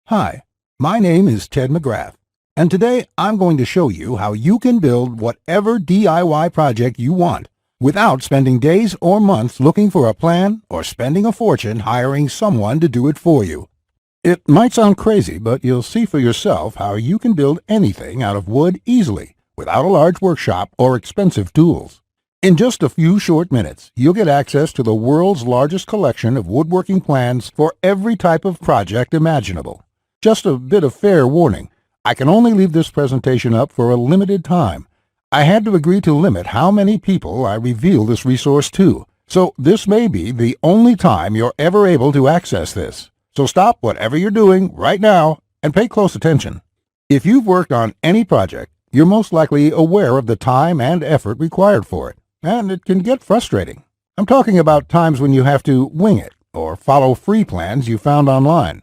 Hi, my name is Ted Mcgrath, and today I'm going to show you how you can build whatever DIY project you want without spending days or months looking for a plan or spending a fortune hiring someone to do it for you. It might sound crazy, but you'll see for yourself how you can build anything out of wood easily without a large workshop or expensive tools. In just a few short minutes, you'll get access to the world's largest collection of woodworking plans for every type of project imaginable. Just a bit of fair warning, I can only leave this presentation up for a limited time. I had to agree to limit how many people I reveal this resource to, so this may be the only time you're ever able to access this. So stop whatever you're doing right now and pay close attention. If you've worked on any project, you're most likely aware of the time and effort required for it, and it can get frustrating. I'm talking about times when you have to wing it or follow free plans you found online.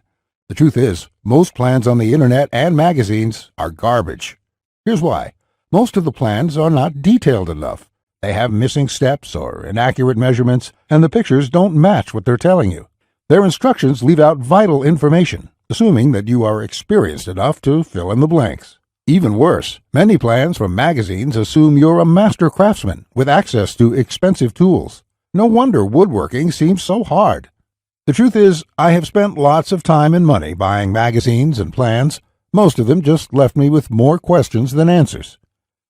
The truth is, most plans on the internet and magazines are garbage. Here's why. Most of the plans are not detailed enough. They have missing steps or inaccurate measurements, and the pictures don't match what they're telling you. Their instructions leave out vital information, assuming that you are experienced enough to fill in the blanks. Even worse, many plans from magazines assume you're a master craftsman with access to expensive tools. No wonder woodworking seems so hard. The truth is, I have spent lots of time and money buying magazines and plans. Most of them just left me with more questions than answers.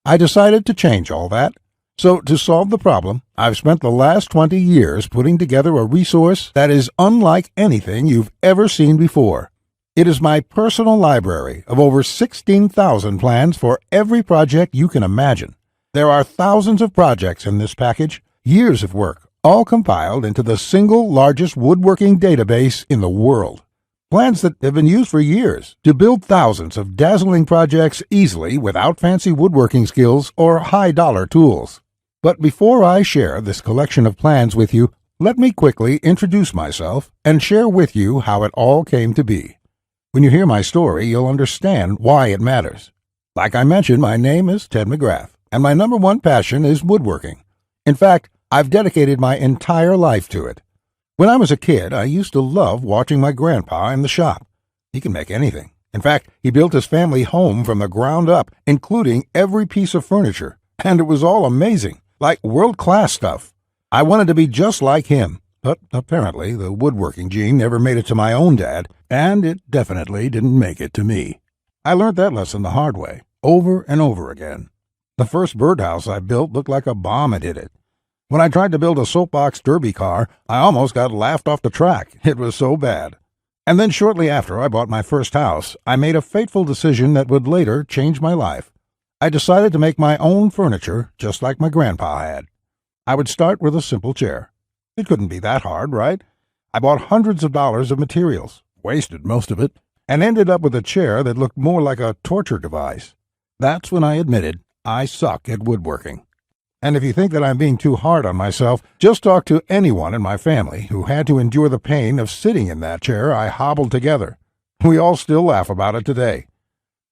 I decided to change all that. So to solve the problem, I've spent the last 20 years putting together a resource that is unlike anything you've ever seen before. It is my personal library of over 16,000 plans for every project you can imagine. There are thousands of projects in this package, years of work, all compiled into the single largest woodworking database in the world. Plans that have been used for years to build thousands of dazzling projects easily without fancy woodworking skills or high-dollar tools. But before I share this collection of plans with you, let me quickly introduce myself and share with you how it all came to be. When you hear my story, you'll understand why it matters. Like I mentioned, my name is Ted Mcgrath, and my number one passion is woodworking. In fact, I've dedicated my entire life to it. When I was a kid, I used to love watching my grandpa in the shop. He can make anything. In fact, he built his family home from the ground up, including every piece of furniture, and it was all amazing, like world-class stuff. I wanted to be just like him, but apparently the woodworking gene never made it to my own dad, and it definitely didn't make it to me. I learned that lesson the hard way, over and over again. The first birdhouse I built looked like a bomb had hit it. When I tried to build a soapbox derby car, I almost got laughed off the track. It was so bad. And then shortly after I bought my first house, I made a fateful decision that would later change my life. I decided to make my own furniture just like my grandpa had. I would start with a simple chair. It couldn't be that hard, right? I bought hundreds of dollars of materials, wasted most of it, and ended up with a chair that looked more like a torture device. That's when I admitted I suck at woodworking. And if you think that I'm being too hard on myself, just talk to anyone in my family who had to endure the pain of sitting in that chair I hobbled together. We all still laugh about it today.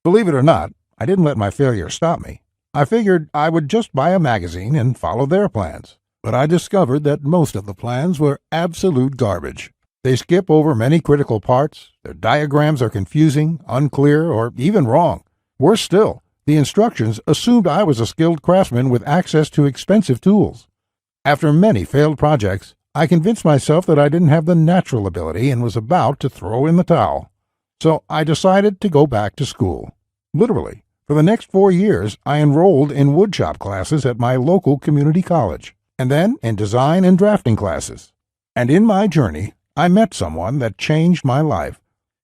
Believe it or not, I didn't let my failure stop me. I figured I would just buy a magazine and follow their plans. But I discovered that most of the plans were absolute garbage. They skip over many critical parts, their diagrams are confusing, unclear, or even wrong. Worse still, the instructions assumed I was a skilled craftsman with access to expensive tools. After many failed projects, I convinced myself that I didn't have the natural ability and was about to throw in the towel. So I decided to go back to school. Literally, for the next 4 years, I enrolled in woodshop classes at my local community college, and then in design and drafting classes. And in my journey, I met someone that changed my life.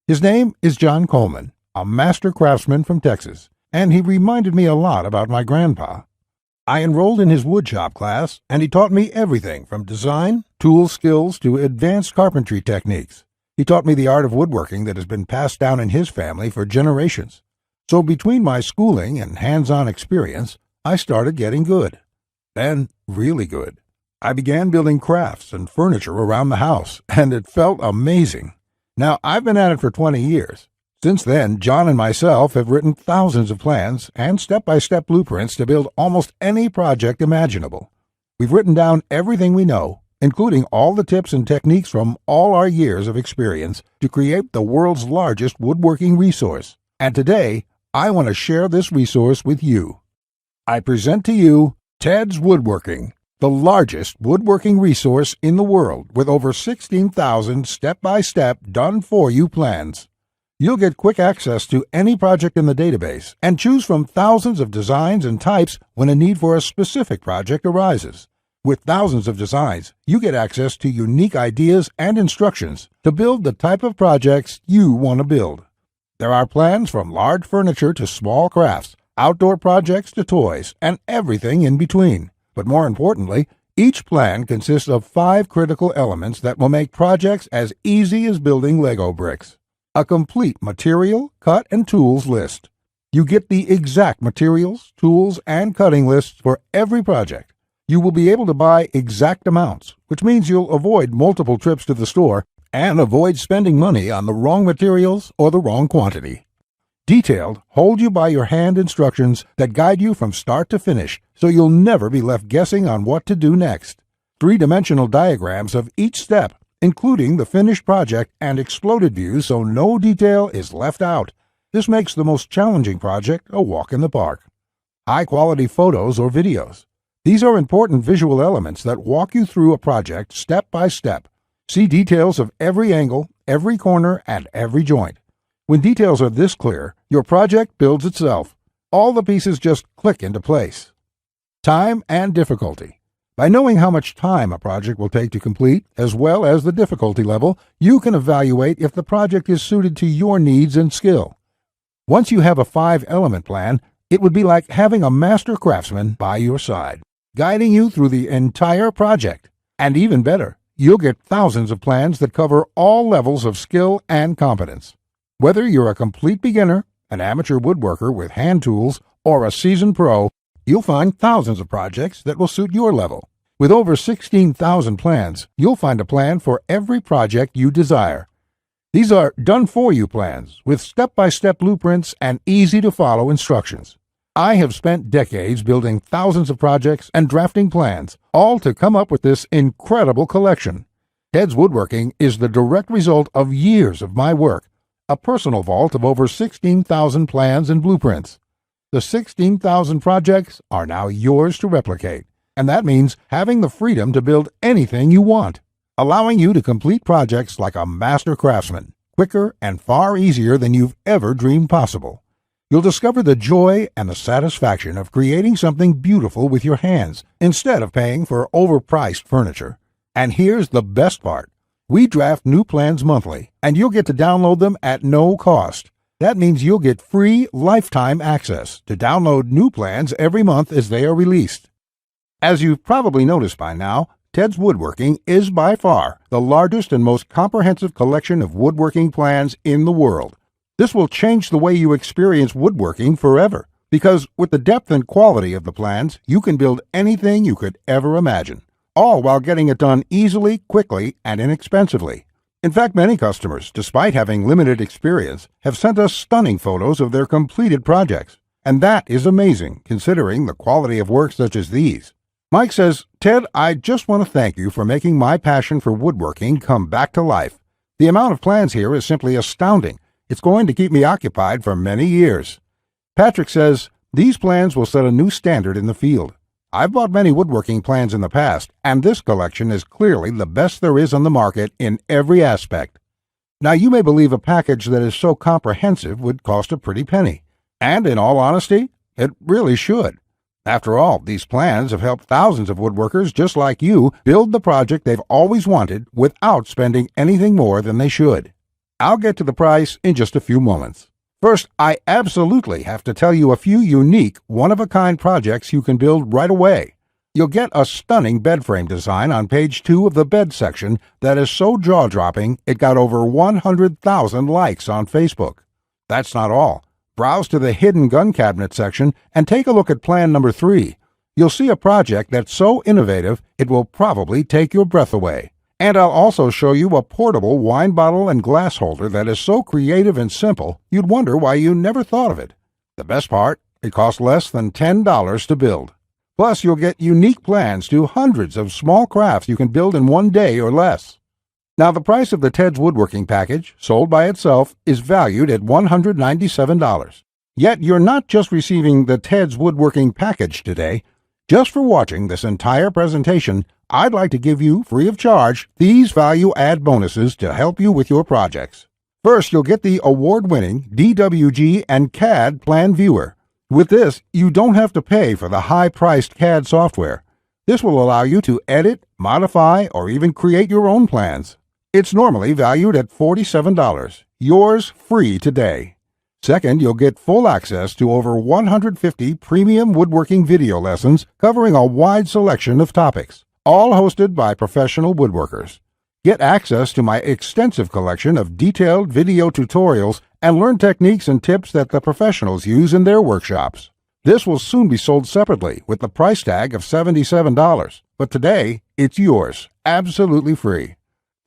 His name is John Coleman, a master craftsman from Texas, and he reminded me a lot about my grandpa. I enrolled in his woodshop class, and he taught me everything from design, tool skills, to advanced carpentry techniques. He taught me the art of woodworking that has been passed down in his family for generations. So between my schooling and hands-on experience, I started getting good. Then, really good. I began building crafts and furniture around the house, and it felt amazing. Now, I've been at it for 20 years. Since then, John and myself have written thousands of plans and step-by-step blueprints to build almost any project imaginable. We've written down everything we know, including all the tips and techniques from all our years of experience to create the world's largest woodworking resource. And today, I want to share this resource with you. I present to you Ted's Woodworking, the largest woodworking resource in the world with over 16,000 step-by-step done-for-you plans. You'll get quick access to any project in the database and choose from thousands of designs and types when a need for a specific project arises. With thousands of designs, you get access to unique ideas and instructions to build the type of projects you want to build. There are plans from large furniture to small crafts, outdoor projects to toys, and everything in between. But more importantly, each plan consists of 5 critical elements that will make projects as easy as building Lego bricks. A complete material, cut, and tools list. You get the exact materials, tools, and cutting lists for every project. You will be able to buy exact amounts, which means you'll avoid multiple trips to the store and avoid spending money on the wrong materials or the wrong quantity. Detailed, hold-you-by-your-hand instructions that guide you from start to finish, so you'll never be left guessing on what to do next. 3-dimensional diagrams of each step, including the finished project and exploded views so no detail is left out. This makes the most challenging project a walk in the park. High-quality photos or videos. These are important visual elements that walk you through a project step by step. See details of every angle, every corner, and every joint. When details are this clear, your project builds itself. All the pieces just click into place. Time and difficulty. By knowing how much time a project will take to complete, as well as the difficulty level, you can evaluate if the project is suited to your needs and skill. Once you have a 5-element plan, it would be like having a master craftsman by your side, guiding you through the entire project. And even better, you'll get thousands of plans that cover all levels of skill and competence. Whether you're a complete beginner, an amateur woodworker with hand tools, or a seasoned pro, you'll find thousands of projects that will suit your level. With over 16,000 plans, you'll find a plan for every project you desire. These are done-for-you plans with step-by-step blueprints and easy-to-follow instructions. I have spent decades building thousands of projects and drafting plans, all to come up with this incredible collection. Ted's Woodworking is the direct result of years of my work, a personal vault of over 16,000 plans and blueprints. The 16,000 projects are now yours to replicate, and that means having the freedom to build anything you want, allowing you to complete projects like a master craftsman, quicker and far easier than you've ever dreamed possible. You'll discover the joy and the satisfaction of creating something beautiful with your hands instead of paying for overpriced furniture. And here's the best part. We draft new plans monthly, and you'll get to download them at no cost. That means you'll get free lifetime access to download new plans every month as they are released. As you've probably noticed by now, Ted's Woodworking is by far the largest and most comprehensive collection of woodworking plans in the world. This will change the way you experience woodworking forever, because with the depth and quality of the plans, you can build anything you could ever imagine, all while getting it done easily, quickly, and inexpensively. In fact, many customers, despite having limited experience, have sent us stunning photos of their completed projects. And that is amazing, considering the quality of work such as these. Mike says, "Ted, I just want to thank you for making my passion for woodworking come back to life. The amount of plans here is simply astounding. It's going to keep me occupied for many years." Patrick says, "These plans will set a new standard in the field. I've bought many woodworking plans in the past, and this collection is clearly the best there is on the market in every aspect." Now, you may believe a package that is so comprehensive would cost a pretty penny. And in all honesty, it really should. After all, these plans have helped thousands of woodworkers just like you build the project they've always wanted without spending anything more than they should. I'll get to the price in just a few moments. First, I absolutely have to tell you a few unique, one-of-a-kind projects you can build right away. You'll get a stunning bed frame design on page 2 of the bed section that is so jaw-dropping it got over 100,000 likes on Facebook. That's not all. Browse to the hidden gun cabinet section and take a look at plan number 3. You'll see a project that's so innovative it will probably take your breath away. And I'll also show you a portable wine bottle and glass holder that is so creative and simple you'd wonder why you never thought of it. The best part, it costs less than $10 to build. Plus, you'll get unique plans to hundreds of small crafts you can build in one day or less. Now, the price of the Ted's Woodworking package, sold by itself, is valued at $197. Yet, you're not just receiving the Ted's Woodworking package today. Just for watching this entire presentation, I'd like to give you, free of charge, these value-add bonuses to help you with your projects. First, you'll get the award-winning DWG and CAD Plan Viewer. With this, you don't have to pay for the high-priced CAD software. This will allow you to edit, modify, or even create your own plans. It's normally valued at $47. Yours free today. Second, you'll get full access to over 150 premium woodworking video lessons covering a wide selection of topics, all hosted by professional woodworkers. Get access to my extensive collection of detailed video tutorials and learn techniques and tips that the professionals use in their workshops. This will soon be sold separately with the price tag of $77, but today it's yours, absolutely free.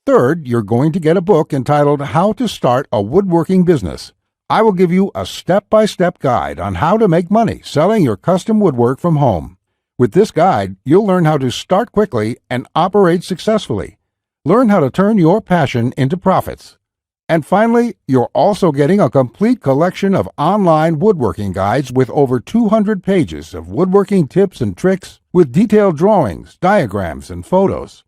Third, you're going to get a book entitled How to Start a Woodworking Business. I will give you a step-by-step guide on how to make money selling your custom woodwork from home. With this guide, you'll learn how to start quickly and operate successfully. Learn how to turn your passion into profits. And finally, you're also getting a complete collection of online woodworking guides with over 200 pages of woodworking tips and tricks with detailed drawings, diagrams, and photos.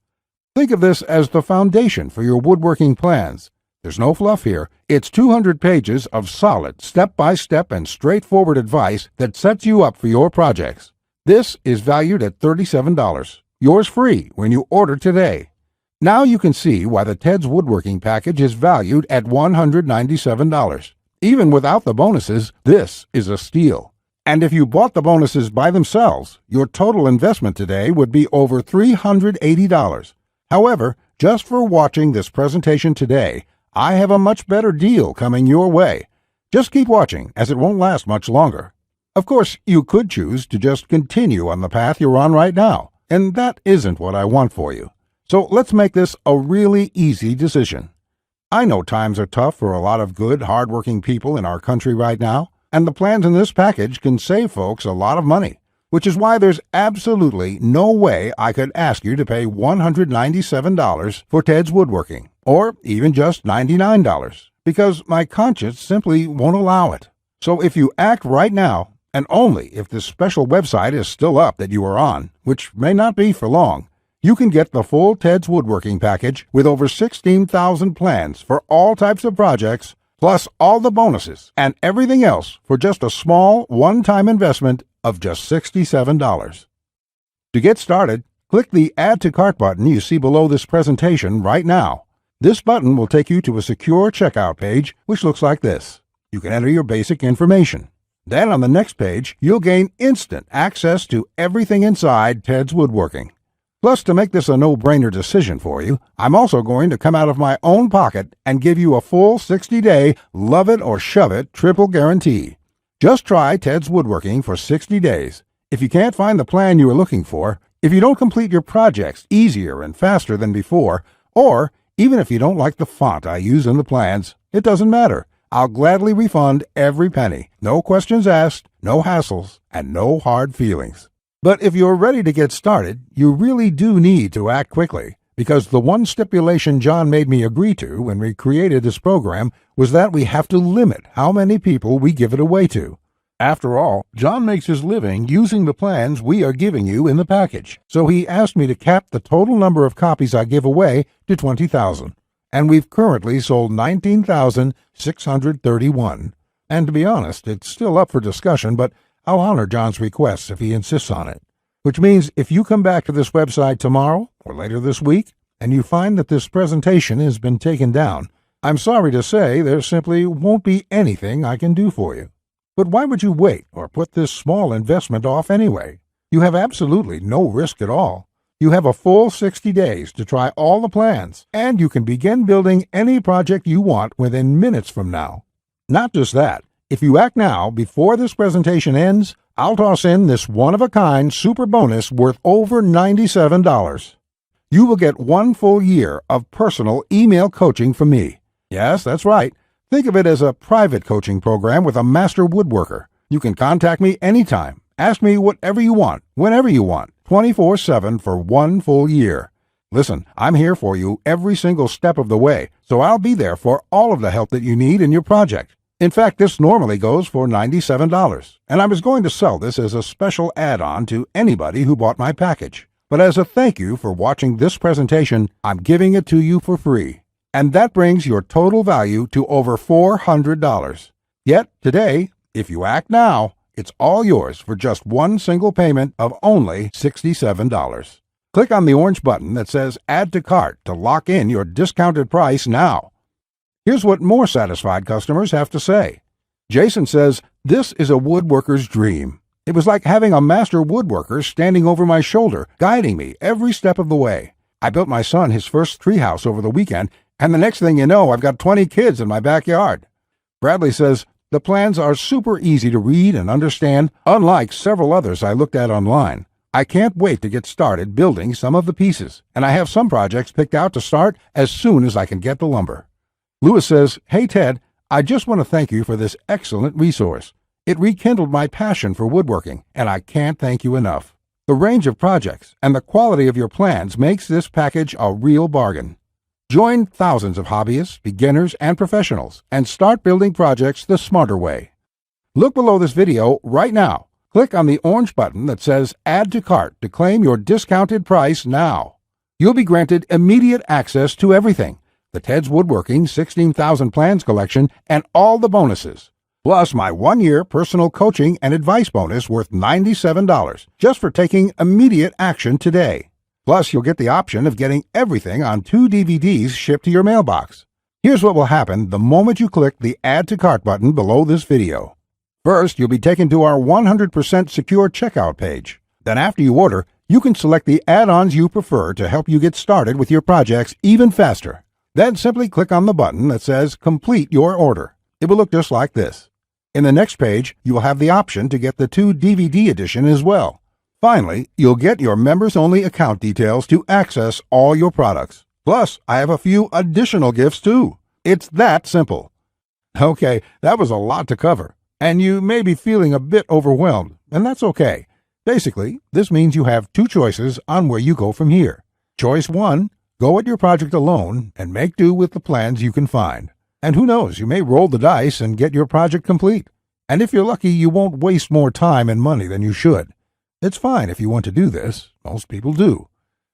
Think of this as the foundation for your woodworking plans. There's no fluff here. It's 200 pages of solid, step-by-step and straightforward advice that sets you up for your projects. This is valued at $37. Yours free when you order today. Now you can see why the Ted's Woodworking package is valued at $197. Even without the bonuses, this is a steal. And if you bought the bonuses by themselves, your total investment today would be over $380. However, just for watching this presentation today, I have a much better deal coming your way. Just keep watching, as it won't last much longer. Of course, you could choose to just continue on the path you're on right now, and that isn't what I want for you. So let's make this a really easy decision. I know times are tough for a lot of good, hard-working people in our country right now, and the plans in this package can save folks a lot of money, which is why there's absolutely no way I could ask you to pay $197 for Ted's Woodworking, or even just $99, because my conscience simply won't allow it. So if you act right now, and only if this special website is still up that you are on, which may not be for long, you can get the full Ted's Woodworking package with over 16,000 plans for all types of projects, plus all the bonuses and everything else for just a small one-time investment of just $67. To get started, click the Add to Cart button you see below this presentation right now. This button will take you to a secure checkout page, which looks like this. You can enter your basic information. Then on the next page, you'll gain instant access to everything inside Ted's Woodworking. Plus, to make this a no-brainer decision for you, I'm also going to come out of my own pocket and give you a full 60-day love it or shove it triple guarantee. Just try Ted's Woodworking for 60 days. If you can't find the plan you are looking for, if you don't complete your projects easier and faster than before, or even if you don't like the font I use in the plans, it doesn't matter. I'll gladly refund every penny. No questions asked, no hassles, and no hard feelings. But if you're ready to get started, you really do need to act quickly, because the one stipulation John made me agree to when we created this program was that we have to limit how many people we give it away to. After all, John makes his living using the plans we are giving you in the package, so he asked me to cap the total number of copies I give away to 20,000. And we've currently sold 19,631. And to be honest, it's still up for discussion, but I'll honor John's request if he insists on it. Which means if you come back to this website tomorrow or later this week and you find that this presentation has been taken down, I'm sorry to say there simply won't be anything I can do for you. But why would you wait or put this small investment off anyway? You have absolutely no risk at all. You have a full 60 days to try all the plans, and you can begin building any project you want within minutes from now. Not just that, if you act now before this presentation ends, I'll toss in this one-of-a-kind super bonus worth over $97. You will get 1 full year of personal email coaching from me. Yes, that's right. Think of it as a private coaching program with a master woodworker. You can contact me anytime, Ask me whatever you want, whenever you want, 24/7 for 1 full year. Listen, I'm here for you every single step of the way, so I'll be there for all of the help that you need in your project. In fact, this normally goes for $97, and I was going to sell this as a special add-on to anybody who bought my package. But as a thank you for watching this presentation, I'm giving it to you for free. And that brings your total value to over $400. Yet, today, if you act now, it's all yours for just one single payment of only $67. Click on the orange button that says Add to Cart to lock in your discounted price now. Here's what more satisfied customers have to say. Jason says, "This is a woodworker's dream. It was like having a master woodworker standing over my shoulder, guiding me every step of the way. I built my son his first treehouse over the weekend, and the next thing you know, I've got 20 kids in my backyard." Bradley says, "The plans are super easy to read and understand, unlike several others I looked at online. I can't wait to get started building some of the pieces, and I have some projects picked out to start as soon as I can get the lumber." Lewis says, "Hey Ted, I just want to thank you for this excellent resource. It rekindled my passion for woodworking, and I can't thank you enough. The range of projects and the quality of your plans makes this package a real bargain. Join thousands of hobbyists, beginners, and professionals, and start building projects the smarter way. Look below this video right now. Click on the orange button that says Add to Cart to claim your discounted price now. You'll be granted immediate access to everything: the Ted's Woodworking 16,000 Plans collection and all the bonuses, plus my 1-year personal coaching and advice bonus worth $97 just for taking immediate action today. Plus, you'll get the option of getting everything on 2 DVDs shipped to your mailbox. Here's what will happen the moment you click the Add to Cart button below this video. First, you'll be taken to our 100% secure checkout page. Then after you order, you can select the add-ons you prefer to help you get started with your projects even faster. Then simply click on the button that says Complete Your Order. It will look just like this. In the next page, you will have the option to get the 2 DVD edition as well. Finally, you'll get your members-only account details to access all your products. Plus, I have a few additional gifts too. It's that simple. Okay, that was a lot to cover, and you may be feeling a bit overwhelmed, and that's okay. Basically, this means you have 2 choices on where you go from here. Choice 1, go at your project alone and make do with the plans you can find. And who knows, you may roll the dice and get your project complete. And if you're lucky, you won't waste more time and money than you should. It's fine if you want to do this. Most people do.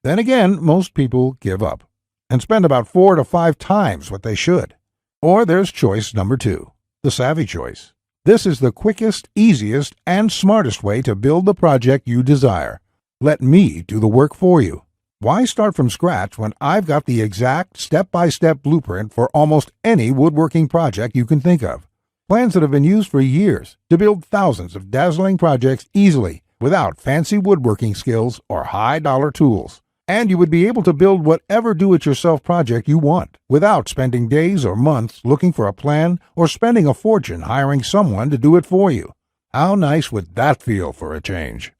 Then again, most people give up and spend about 4 to 5 times what they should. Or there's choice number 2, the savvy choice. This is the quickest, easiest, and smartest way to build the project you desire. Let me do the work for you. Why start from scratch when I've got the exact step-by-step blueprint for almost any woodworking project you can think of? Plans that have been used for years to build thousands of dazzling projects easily without fancy woodworking skills or high-dollar tools. And you would be able to build whatever do-it-yourself project you want without spending days or months looking for a plan or spending a fortune hiring someone to do it for you. How nice would that feel for a change?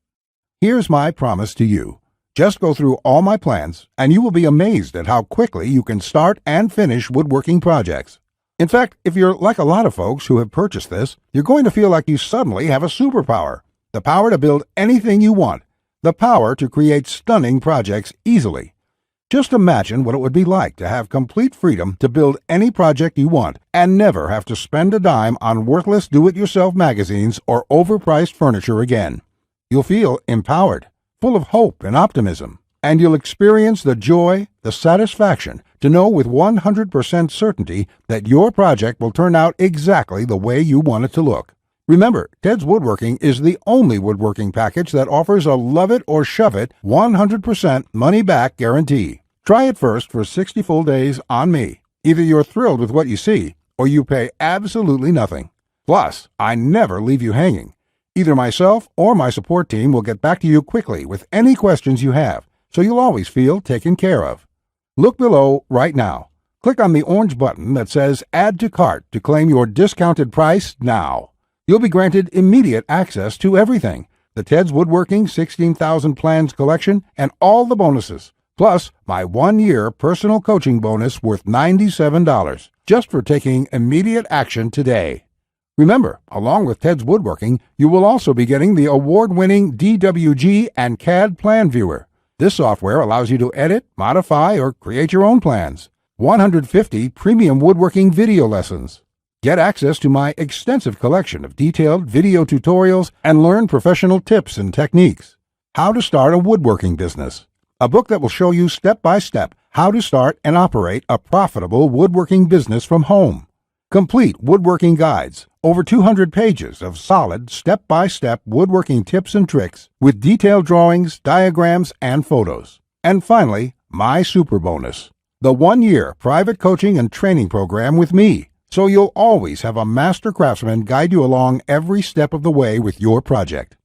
Here's my promise to you. Just go through all my plans, and you will be amazed at how quickly you can start and finish woodworking projects. In fact, if you're like a lot of folks who have purchased this, you're going to feel like you suddenly have a superpower. The power to build anything you want. The power to create stunning projects easily. Just imagine what it would be like to have complete freedom to build any project you want and never have to spend a dime on worthless do-it-yourself magazines or overpriced furniture again. You'll feel empowered, full of hope and optimism, and you'll experience the joy, the satisfaction to know with 100% certainty that your project will turn out exactly the way you want it to look. Remember, Ted's Woodworking is the only woodworking package that offers a love it or shove it 100% money-back guarantee. Try it first for 60 full days on me. Either you're thrilled with what you see, or you pay absolutely nothing. Plus, I never leave you hanging. Either myself or my support team will get back to you quickly with any questions you have, so you'll always feel taken care of. Look below right now. Click on the orange button that says Add to Cart to claim your discounted price now. You'll be granted immediate access to everything: the Ted's Woodworking 16,000 Plans collection and all the bonuses, plus my 1-year personal coaching bonus worth $97 just for taking immediate action today. Remember, along with Ted's Woodworking, you will also be getting the award-winning DWG and CAD Plan Viewer. This software allows you to edit, modify, or create your own plans. 150 premium woodworking video lessons. Get access to my extensive collection of detailed video tutorials and learn professional tips and techniques. How to Start a Woodworking Business. A book that will show you step-by-step how to start and operate a profitable woodworking business from home. Complete woodworking guides, over 200 pages of solid step-by-step woodworking tips and tricks with detailed drawings, diagrams, and photos. And finally, my super bonus, the 1-year private coaching and training program with me, so you'll always have a master craftsman guide you along every step of the way with your project.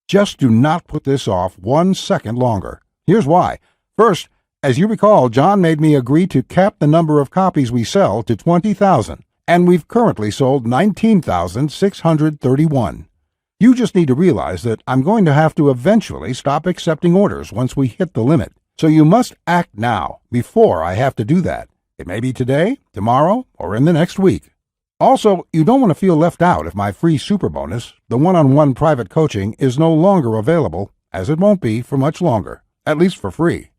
Just do not put this off 1 second longer. Here's why. First, as you recall, John made me agree to cap the number of copies we sell to 20,000. And we've currently sold 19,631. You just need to realize that I'm going to have to eventually stop accepting orders once we hit the limit. So you must act now, before I have to do that. It may be today, tomorrow, or in the next week. Also, you don't want to feel left out if my free super bonus, the one-on-one private coaching, is no longer available, as it won't be for much longer, at least for free.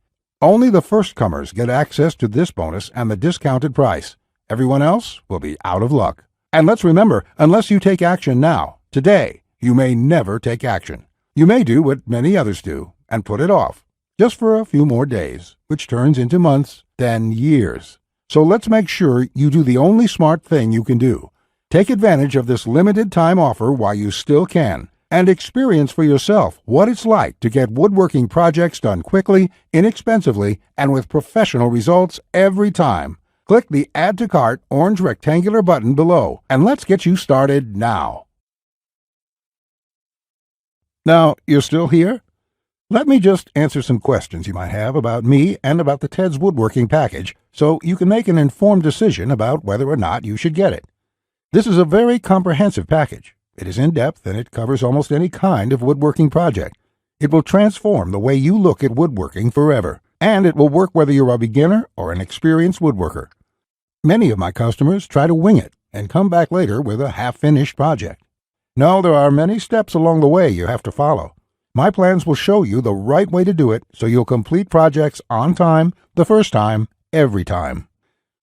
Only the first comers get access to this bonus and the discounted price. Everyone else will be out of luck. And let's remember, unless you take action now, today, you may never take action. You may do what many others do and put it off, just for a few more days, which turns into months, then years. So let's make sure you do the only smart thing you can do. Take advantage of this limited time offer while you still can, and experience for yourself what it's like to get woodworking projects done quickly, inexpensively, and with professional results every time. Click the Add to Cart orange rectangular button below, and let's get you started now. Now, you're still here? Let me just answer some questions you might have about me and about the Ted's Woodworking package, so you can make an informed decision about whether or not you should get it. This is a very comprehensive package. It is in-depth, and it covers almost any kind of woodworking project. It will transform the way you look at woodworking forever. And it will work whether you're a beginner or an experienced woodworker. Many of my customers try to wing it and come back later with a half-finished project. No, there are many steps along the way you have to follow. My plans will show you the right way to do it so you'll complete projects on time, the first time, every time.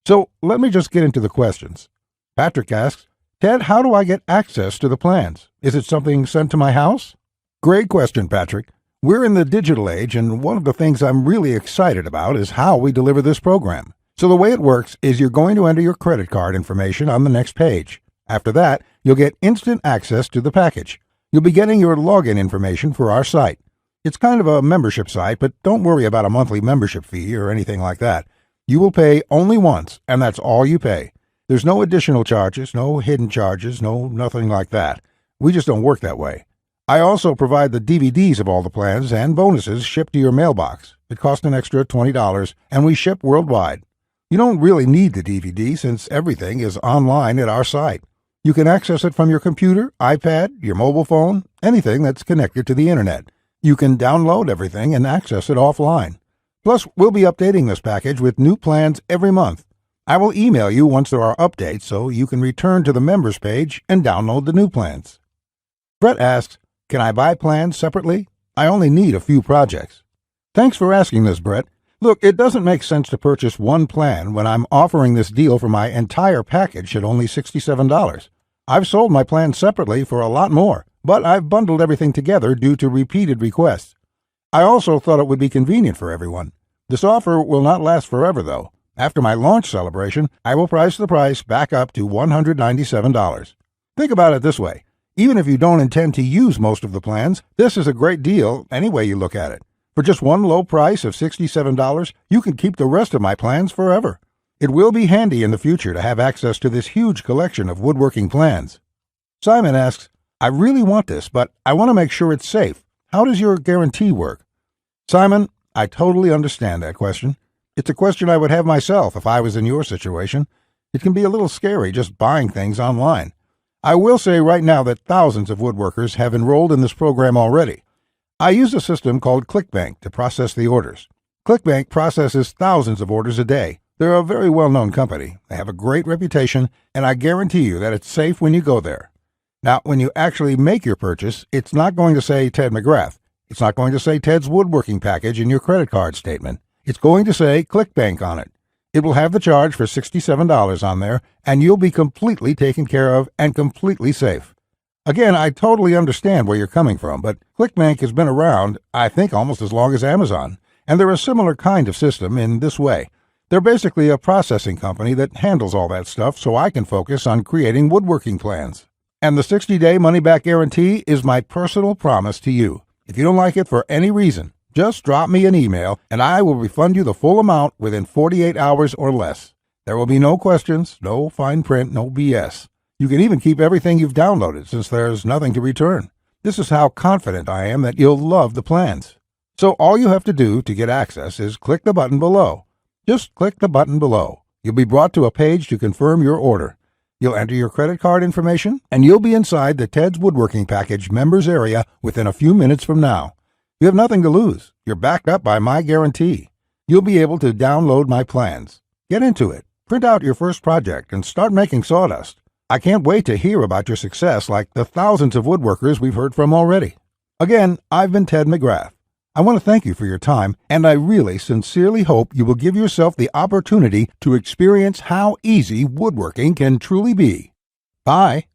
So let me just get into the questions. Patrick asks, Ted, how do I get access to the plans? Is it something sent to my house? Great question, Patrick. We're in the digital age, and one of the things I'm really excited about is how we deliver this program. So the way it works is you're going to enter your credit card information on the next page. After that, you'll get instant access to the package. You'll be getting your login information for our site. It's kind of a membership site, but don't worry about a monthly membership fee or anything like that. You will pay only once, and that's all you pay. There's no additional charges, no hidden charges, nothing like that. We just don't work that way. I also provide the DVDs of all the plans and bonuses shipped to your mailbox. It costs an extra $20, and we ship worldwide. You don't really need the DVD since everything is online at our site. You can access it from your computer, iPad, your mobile phone, anything that's connected to the internet. You can download everything and access it offline. Plus, we'll be updating this package with new plans every month. I will email you once there are updates so you can return to the members page and download the new plans. Brett asks, can I buy plans separately? I only need a few projects. Thanks for asking this, Brett. Look, it doesn't make sense to purchase one plan when I'm offering this deal for my entire package at only $67. I've sold my plans separately for a lot more, but I've bundled everything together due to repeated requests. I also thought it would be convenient for everyone. This offer will not last forever, though. After my launch celebration, I will price the price back up to $197. Think about it this way. Even if you don't intend to use most of the plans, this is a great deal any way you look at it. For just one low price of $67, you can keep the rest of my plans forever. It will be handy in the future to have access to this huge collection of woodworking plans. Simon asks, I really want this, but I want to make sure it's safe. How does your guarantee work? Simon, I totally understand that question. It's a question I would have myself if I was in your situation. It can be a little scary just buying things online. I will say right now that thousands of woodworkers have enrolled in this program already. I use a system called ClickBank to process the orders. ClickBank processes thousands of orders a day. They're a very well-known company. They have a great reputation, and I guarantee you that it's safe when you go there. Now, when you actually make your purchase, it's not going to say Ted Mcgrath. It's not going to say Ted's Woodworking package in your credit card statement. It's going to say ClickBank on it. It will have the charge for $67 on there, and you'll be completely taken care of and completely safe. Again, I totally understand where you're coming from, but ClickBank has been around, I think, almost as long as Amazon, and they're a similar kind of system in this way. They're basically a processing company that handles all that stuff so I can focus on creating woodworking plans. And the 60-day money-back guarantee is my personal promise to you. If you don't like it for any reason, just drop me an email and I will refund you the full amount within 48 hours or less. There will be no questions, no fine print, no BS. You can even keep everything you've downloaded since there's nothing to return. This is how confident I am that you'll love the plans. So all you have to do to get access is click the button below. Just click the button below. You'll be brought to a page to confirm your order. You'll enter your credit card information, and you'll be inside the Ted's Woodworking Package members area within a few minutes from now. You have nothing to lose. You're backed up by my guarantee. You'll be able to download my plans. Get into it. Print out your first project and start making sawdust. I can't wait to hear about your success like the thousands of woodworkers we've heard from already. Again, I've been Ted Mcgrath. I want to thank you for your time, and I really sincerely hope you will give yourself the opportunity to experience how easy woodworking can truly be. Bye.